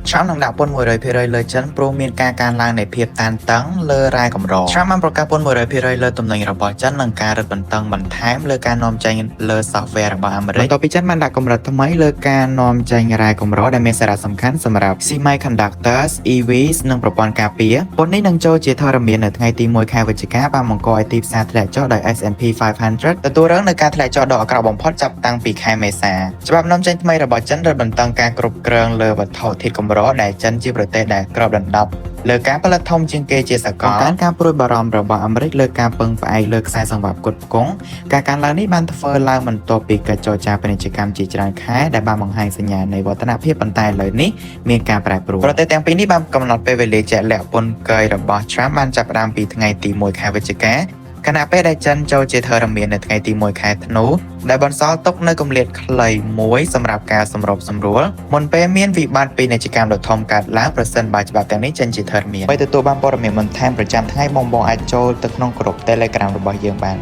Trump នឹងដាក់ពន្ធ 100% លើចិនព្រោះមានការឡើងនៃភាពតានតឹងលើរ៉ែកម្រ Trump បានប្រកាសពន្ធ 100% លើទំនិញរបស់ចិននិងការរឹតបន្តឹងបន្ថែមលើការនាំចេញលើ software របស់អាមេរិកបន្ទាប់ពីចិនបានដាក់កម្រិតថ្មីលើការនាំចេញរ៉ែកម្រដែលមានសារៈសំខាន់សម្រាប់ semiconductors, EVs និងប្រព័ន្ធការពារពន្ធនេះនឹងចូលជាធរមាននៅថ្ងៃទី1 ខែវិច្ឆិកាបានបង្កឲ្យទីផ្សារធ្លាក់ចុះដោយ S&P 500 ទទួលរងនឹងការធ្លាក់ចុះដ៏អាក្រក់បំផុតចាប់តាំងពីខែមេសាច្បាប់នាំចេញថ្មីរបស់ចិនរឹតបន្តឹងការគ្រប់គ្រងលើវត្ថុធាតុកម្រដែលចិនជាប្រទេសដែលគ្របដណ្ដប់លើការផលិតធំជាងគេជាសកលការព្រួយបារម្ភរបស់អាមេរិកលើការពឹងផ្អែកលើខ្សែសង្វាក់ផ្គត់ផ្គង់ការកើនឡើងនេះបានធ្វើឡើងបន្ទាប់ពីកិច្ចចរចាពាណិជ្ជកម្មជាច្រើនខែដែលបានបង្ហាញសញ្ញានៃវឌ្ឍនភាពប៉ុន្តែឥឡូវនេះមានការប្រែប្រួលប្រទេសទាំងពីរនេះបានកំណត់ពេលវេលាជាក់លាក់ពន្ធគយរបស់ Trump បានចាប់ផ្ដើមពីថ្ងៃទី1 ខែវិច្ឆិកាខណៈពេលដែលចិនចូលជាធរមាននៅថ្ងៃទី1 ខែធ្នូដែលបន្សល់ទុកនៅគម្លាតខ្លីមួយសម្រាប់ការសម្របសម្រួលមុនពេលមានវិបត្តិពាណិជ្ជកម្មដ៏ធំកើតឡើងប្រសិនបើច្បាប់ទាំងនេះចេញជាធរមានដើម្បីទទួលបានព័ត៌មានបន្ថែមប្រចាំថ្ងៃបងអាចចូលទៅក្នុងក្រុម Telegram របស់យើងបាន